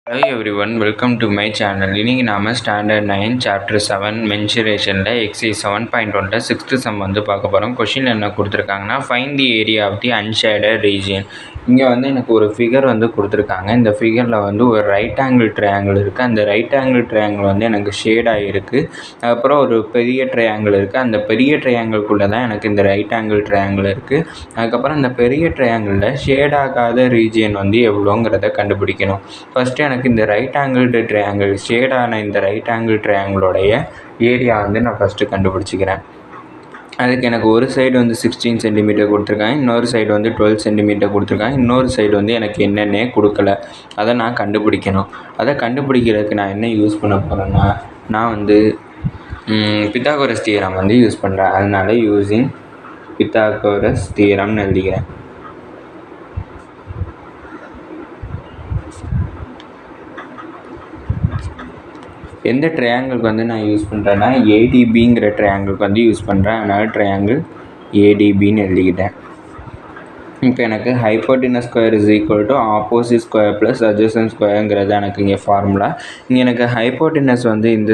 Hello everyone, welcome to my channel. இன்னைக்கு நாம standard 9 chapter 7 மென்சுரேஷனில் எக்ஸைஸ் 7.1 சிக்ஸ்த் சம் வந்து பார்க்க போகிறோம். கொஷின் என்ன கொடுத்துருக்காங்கன்னா find the area of the unshaded region. இங்கே வந்து எனக்கு ஒரு ஃபிகர் வந்து கொடுத்துருக்காங்க. இந்த ஃபிகரில் வந்து ஒரு ரைட் ஆங்கிள் ட்ரையாங்கிள் இருக்குது. அந்த ரைட் ஆங்கிள் ட்ரையாங்கிள் வந்து எனக்கு ஷேடாக இருக்குது. அப்புறம் ஒரு பெரிய ட்ரையாங்கிள் இருக்குது. அந்த பெரிய ட்ரையாங்கிள்குள்ளே தான் எனக்கு இந்த ரைட் ஆங்கிள் ட்ரையாங்கிள் இருக்குது. அதுக்கப்புறம் அந்த பெரிய ட்ரையாங்கிளில் ஷேடாகாத ரீஜியன் வந்து எவ்வளோங்கிறத கண்டுபிடிக்கணும். ஃபஸ்ட்டு எனக்கு இந்த ரைட் ஆங்கிள் ட்ரையாங்கிள் ஷேடான இந்த ரைட் ஆங்கிள் ட்ரையாங்கிளோடைய ஏரியா வந்து நான் ஃபஸ்ட்டு கண்டுபிடிச்சிக்கிறேன். அதுக்கு எனக்கு ஒரு சைடு வந்து 16 சென்டிமீட்டர் கொடுத்துருக்காங்க, இன்னொரு சைடு வந்து 12 சென்டிமீட்டர் கொடுத்துருக்காங்க, இன்னொரு சைடு வந்து எனக்கு என்னென்னே கொடுக்கல. அதை நான் கண்டுபிடிக்கணும். அதை கண்டுபிடிக்கிறதுக்கு நான் என்ன யூஸ் பண்ண போகிறேன்னா, நான் வந்து பித்தாகோரஸ் தியரம் வந்து யூஸ் பண்ணுறேன். அதனால் யூஸிங் பித்தாகோரஸ் தியரம்னு எழுதிக்கிறேன். எந்த ட்ரையாங்கிளுக்கு வந்து நான் யூஸ் பண்ணுறேன்னா ஏடிபிங்கிற ட்ரையாங்கிளுக்கு வந்து யூஸ் பண்ணுறேன். அதனால் ட்ரையாங்கிள் ஏடிபின்னு எழுதிக்கிட்டேன். இப்போ எனக்கு hypotenuse square is equal to opposite square plus adjacent ஸ்கொயருங்கிறது எனக்கு இங்கே ஃபார்முலா. இங்கே எனக்கு ஹைப்போட்டினஸ் வந்து இந்த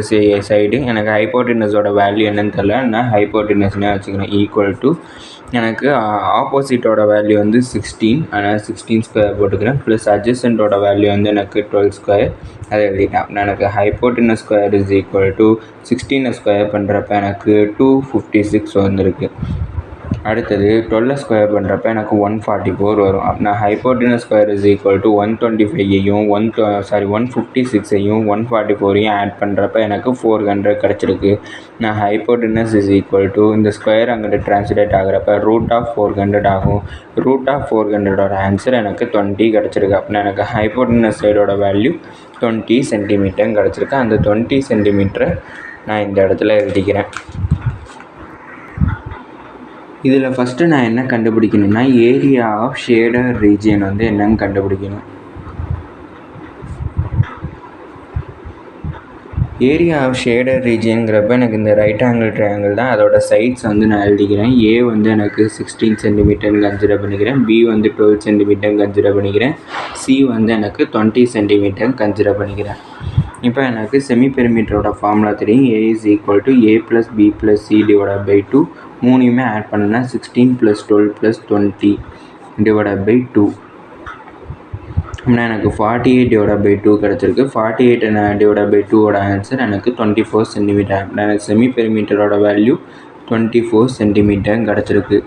சைடு எனக்கு ஹைப்போட்டினஸோட வேல்யூ என்னன்னு தெரியல, நான் ஹைப்போட்டினஸ்னே வச்சுக்கிறேன். ஈக்குவல் டு எனக்கு ஆப்போசிட்டோட வேல்யூ வந்து 16, அதனால் 16 ஸ்கொயர் போட்டுக்கிறேன். ப்ளஸ் அட்ஜசன்ட்டோட வேல்யூ வந்து எனக்கு 12 ஸ்கொயர், அதை எழுதிட்டேன். எனக்கு hypotenuse square is equal to 16 square பண்ணுறப்ப எனக்கு 256 வந்திருக்கு. அடுத்தது 12 ஸ்கொயர் பண்ணுறப்ப எனக்கு 144 வரும். அப்படின்னா hypotenuse square is equal to 125ஐயும் 156ஐயும் 144ஐயும் ஆட் பண்ணுறப்ப எனக்கு 400 கிடச்சிருக்கு. நான் ஹைப்போட்டினஸ் இஸ் ஈக்குவல் டு இந்த ஸ்கொயர் அங்கிட்ட ட்ரான்ஸ்லேட் ஆகிறப்ப √400 ஆகும். √400ஓட ஆன்சர் எனக்கு 20 கிடச்சிருக்கு. அப்படின்னா எனக்கு ஹைப்போட்டினஸ் சைடோட வேல்யூ 20 சென்டிமீட்டர் கிடச்சிருக்கு. அந்த 20 சென்டிமீட்டரை நான் இந்த இடத்துல எழுதிக்கிறேன். இதில் ஃபஸ்ட்டு நான் என்ன கண்டுபிடிக்கணும்னா ஏரியா ஆஃப் ஷேடட் ரீஜியன் வந்து என்னன்னு கண்டுபிடிக்கணும். ஏரியா ஆஃப் ஷேடட் ரீஜியனுங்கிறப்ப எனக்கு இந்த ரைட் ஆங்கிள் ட்ரையாங்கிள் தான். அதோட சைட்ஸ் வந்து நான் எழுதிக்கிறேன். ஏ வந்து எனக்கு 16 சென்டிமீட்டர்னு கன்சிடர் பண்ணிக்கிறேன், பி வந்து 12 சென்டிமீட்டர் கன்சிடர் பண்ணிக்கிறேன், சி வந்து எனக்கு 20 சென்டிமீட்டர் கன்சிடர் பண்ணிக்கிறேன். இப்போ எனக்கு செமி பெரிமீட்டரோட ஃபார்முலா தெரியும். A is equal to A plus B plus C divide by 2. மூணையுமே ஆட் பண்ணுன்னா 16 + 12 + 20 டிவைட் பை 2. அப்படின்னா எனக்கு 48 டிவைட் பை 2 கிடச்சிருக்கு. 48 டிவைட் பை 2ஓட ஆன்சர் எனக்கு 24 சென்டிமீட்டர். அப்படின்னா எனக்கு செமி பெரிமீட்டரோட வேல்யூ 24 சென்டிமீட்டர் கிடச்சிருக்கு.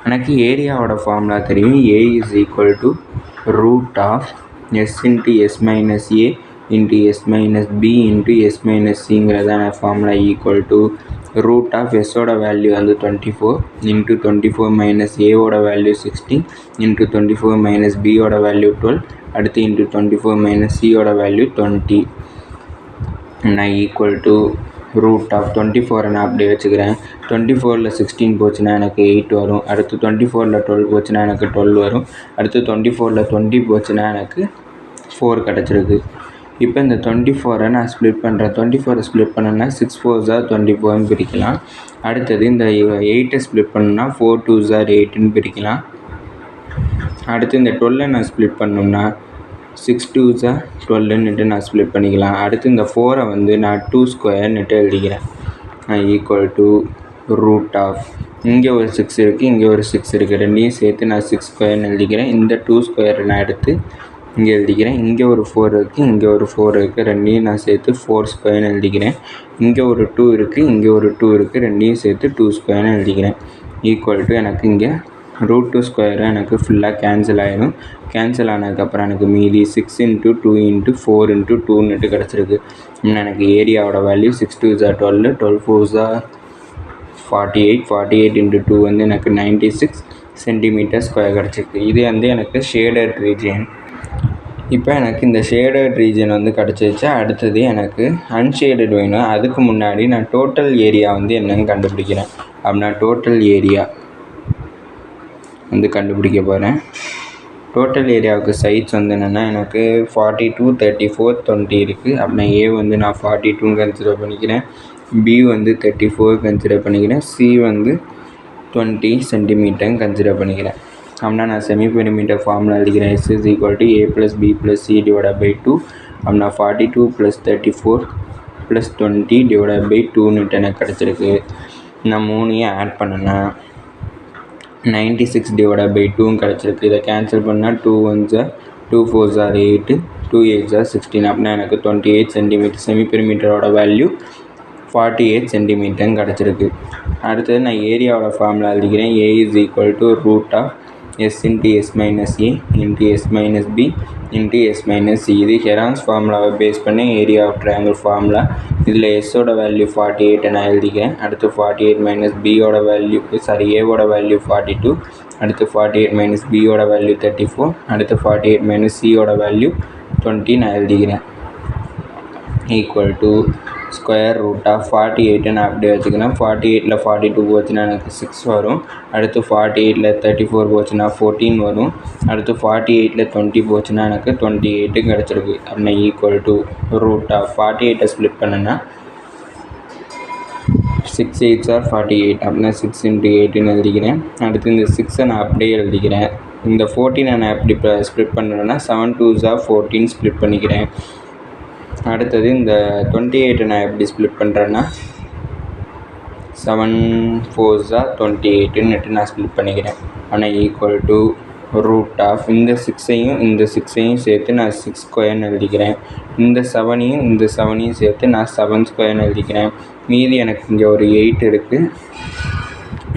எனக்கு ஏரியாவோட ஃபார்முலா தெரியும். A is equal to √S × S - A into S minus B into S minus Cங்கிறதான ஃபார்முலா ஈக்குவல் டு √Sஓட வேல்யூ வந்து 24 into 24 minus Aவோட வேல்யூ 16 into 24 minus Bயோட வேல்யூ 12 அடுத்து into 24 minus Cயோட வேல்யூ 20 நான் ஈக்குவல் டு √24 நான் அப்படியே வச்சுக்கிறேன். 24ல் 16 போச்சுன்னா எனக்கு 8 வரும். அடுத்து 24ல் 12 போச்சுன்னா எனக்கு 12 வரும். அடுத்து 24ல் 20 போச்சுன்னா எனக்கு 4 கிடச்சிருக்கு. இப்போ இந்த 24 நான் ஸ்ப்ளிட் பண்ணுறேன். 24 ஸ்ப்ளிட் பண்ணேன்னா 6 4s are 24 பிரிக்கலாம். அடுத்தது இந்த 8 ஸ்ப்ளிட் பண்ணணும்னா 4 2s are 8ன்னு பிரிக்கலாம். அடுத்து இந்த 12 நான் ஸ்ப்ளிட் பண்ணணும்னா 6 2s are 12ன்னுட்டு நான் ஸ்ப்ளிட் பண்ணிக்கலாம். அடுத்து இந்த 4 வந்து நான் 2 ஸ்கொயர்னுட்டு எழுதிக்கிறேன். Equal to √. இங்கே ஒரு 6 இருக்குது, இங்கே ஒரு 6 இருக்குது, ரெண்டையும் சேர்த்து நான் 6 ஸ்கொயர்னு எழுதிக்கிறேன். இந்த 2 ஸ்கொயர் நான் எடுத்து இங்கே எழுதிக்கிறேன். இங்கே ஒரு 4 இருக்குது, இங்கே ஒரு 4 இருக்குது, ரெண்டையும் நான் சேர்த்து 4 ஸ்கொயர்னு எழுதிக்கிறேன். இங்கே ஒரு 2 இருக்குது, இங்கே ஒரு 2 இருக்குது, ரெண்டையும் சேர்த்து 2 ஸ்கொயர்னு எழுதிக்கிறேன். ஈக்குவல் டு எனக்கு இங்கே √2 ஸ்கொயரு எனக்கு ஃபுல்லாக கேன்சல் ஆகிடும். கேன்சல் ஆனதுக்கப்புறம் எனக்கு மீதி 6 × 2 × 4 × 2ன்னுட்டு கிடச்சிருக்கு. எனக்கு ஏரியாவோட value 6 2s are 12, 12 4s are 48, 48 × 2 வந்து எனக்கு 96 சென்டிமீட்டர் ஸ்கொயர் கிடச்சிருக்கு. இது வந்து எனக்கு ஷேடட் ரீஜியன். இப்போ எனக்கு இந்த ஷேடட் ரீஜன் வந்து கிடச்சிருச்சு. அடுத்தது எனக்கு அன்ஷேடட் வேணும். அதுக்கு முன்னாடி நான் டோட்டல் ஏரியா வந்து என்னன்னு கண்டுபிடிக்கிறேன். அப்படின்னா டோட்டல் ஏரியா வந்து கண்டுபிடிக்க போகிறேன். டோட்டல் ஏரியாவுக்கு சைட்ஸ் வந்து என்னென்னா எனக்கு 42 34 20 இருக்குது. அப்படின்னா ஏ வந்து நான் 42 கன்சிடர் பண்ணிக்கிறேன், பி வந்து 34 கன்சிடர் பண்ணிக்கிறேன், சி வந்து 20 சென்டிமீட்டர் கன்சிடர் பண்ணிக்கிறேன். அப்படின்னா நான் செமி பெரிமீட்டர் ஃபார்முலா எழுதிக்கிறேன். S is equal to A plus B plus C divided by 2. அப்படின்னா 42 + 34 + 20 / 2 எனக்கு கிடச்சிருக்கு. நான் 3ஐயும் ஆட் பண்ணேன்னா 96 / 2 கிடச்சிருக்கு. இதை கேன்சல் பண்ணால் 2 1s 2 4s 8 2 8s 16 அப்படின்னா எனக்கு 28 சென்டிமீட்டர் செமி பெரிமீட்டரோட வேல்யூ 48 சென்டிமீட்டர் கிடச்சிருக்கு. அடுத்தது நான் ஏரியாவோட ஃபார்முலா எழுதிக்கிறேன். A = √S × S - A × S - B × S - C. இது ஹெரான்ஸ் ஃபார்முலாவை பேஸ் பண்ணி ஏரியா ஆஃப் ட்ரையாங்கிள் ஃபார்முலா. இதில் எஸ்ஸோட வேல்யூ 48 நான் எழுதிக்கிறேன். அடுத்து 48 - Bயோட வேல்யூ ஏவோட வேல்யூ 42. அடுத்து 48 - Bயோட வேல்யூ 34. அடுத்து 48 - Cயோட வேல்யூ 20 நான் எழுதிக்கிறேன். ஈக்குவல் டு √48 நான் அப்படியே வச்சுக்கிறேன். 48ல் 42 போச்சுன்னா எனக்கு 6 வரும். அடுத்து 48ல் 34 போச்சுன்னா 14 வரும். அடுத்து 48ல் 20 போச்சுன்னா எனக்கு 28 கிடச்சிருக்கு. அப்படின்னா ஈக்குவல் டு √48 ஸ்ப்ளிட் பண்ணுன்னா 6 8s 48 அப்படின்னா 6 × 8ன்னு எழுதிக்கிறேன். அடுத்து இந்த 6ஐ நான் அப்படியே எழுதிக்கிறேன். இந்த 14 நான் எப்படி ஸ்ப்ளிட் பண்ணுறேன்னா 7 2s 14 ஸ்ப்ளிட் பண்ணிக்கிறேன். அடுத்தது இந்த 28 நான் எப்படி ஸ்ப்ளிட் பண்ணுறேன்னா 7 4s 28ன்னுட்டு நான் ஸ்ப்ளிட் பண்ணிக்கிறேன். ஆனால் ஈக்குவல் டு இந்த 6ஐயும் சேர்த்து நான் 6² எழுதிக்கிறேன். இந்த 7ஐயும் சேர்த்து நான் 7² எழுதிக்கிறேன். மீதி எனக்கு இங்கே ஒரு 8 இருக்குது,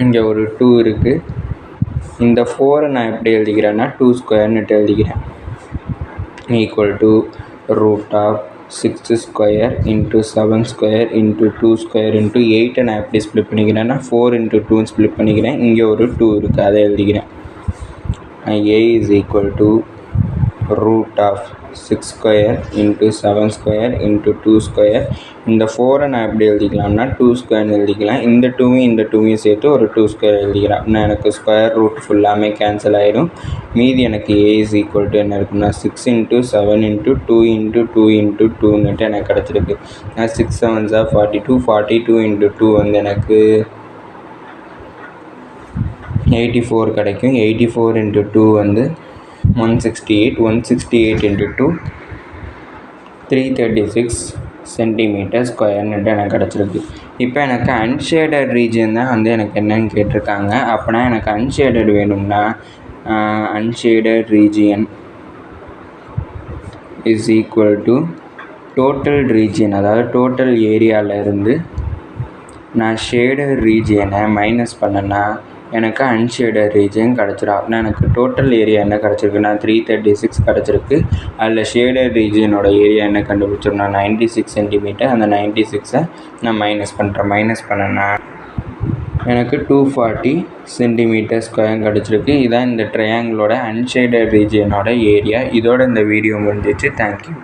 இங்கே ஒரு 2 இருக்குது. இந்த 4 நான் எப்படி எழுதிக்கிறேன்னா 2² எழுதிக்கிறேன். ஈக்குவல் டு √6² × 7² × 2² × 8 நான் எப்படி ஸ்ப்ளிட் பண்ணிக்கிறேன்னா 4 × 2 ஸ்ப்ளிட் பண்ணிக்கிறேன். இங்கே ஒரு 2 இருக்குது, அதை எழுதிக்கிறேன். A = √6² × 7² × 2². இந்த 4 நான் எப்படி எழுதிக்கலாம்னா 2² எழுதிக்கலாம். இந்த 2ஐயும் சேர்த்து ஒரு 2² எழுதிக்கலாம். அப்படின்னா எனக்கு ஸ்கொயர் ரூட் ஃபுல்லாமே கேன்சல் ஆகிடும். மீதி எனக்கு A = என்ன இருக்குன்னா 6 × 7 × 2 × 2 × 2ன்னுட்டு எனக்கு கிடச்சிருக்கு. 6 7s 42 42 × 2 வந்து எனக்கு 84 கிடைக்கும். 84 × 2 வந்து 168 168 × 2 336 சென்டிமீட்டர் ஸ்கொயர்னுட்டு எனக்கு கிடச்சிருக்கு. இப்போ எனக்கு அன்ஷேடட் ரீஜியன் தான் வந்து எனக்கு என்னன்னு கேட்டிருக்காங்க. அப்போனா எனக்கு அன்ஷேடட் வேணும்னா unshaded region is equal to total region, அதாவது டோட்டல் ஏரியாவிலேருந்து நான் ஷேடட் ரீஜியனை மைனஸ் பண்ணேன்னா எனக்கு அன்ஷேடட் ரீஜியன் கிடச்சிடும். அப்படின்னா எனக்கு டோட்டல் ஏரியா என்ன கிடச்சிருக்கு, நான் 336 கிடச்சிருக்கு. அதில் ஷேடட் ரீஜியனோட ஏரியா என்ன கண்டுபிடிச்சிருன்னா 96 சென்டிமீட்டர். அந்த 96ஐ நான் மைனஸ் பண்ணேன்னா எனக்கு 240 சென்டிமீட்டர் ஸ்கொயர் கிடச்சிருக்கு. இதான் இந்த ட்ரையாங்கிளோட அன்ஷேடட் ரீஜியனோட ஏரியா. இதோட இந்த வீடியோ முடிஞ்சிச்சு. தேங்க்யூ.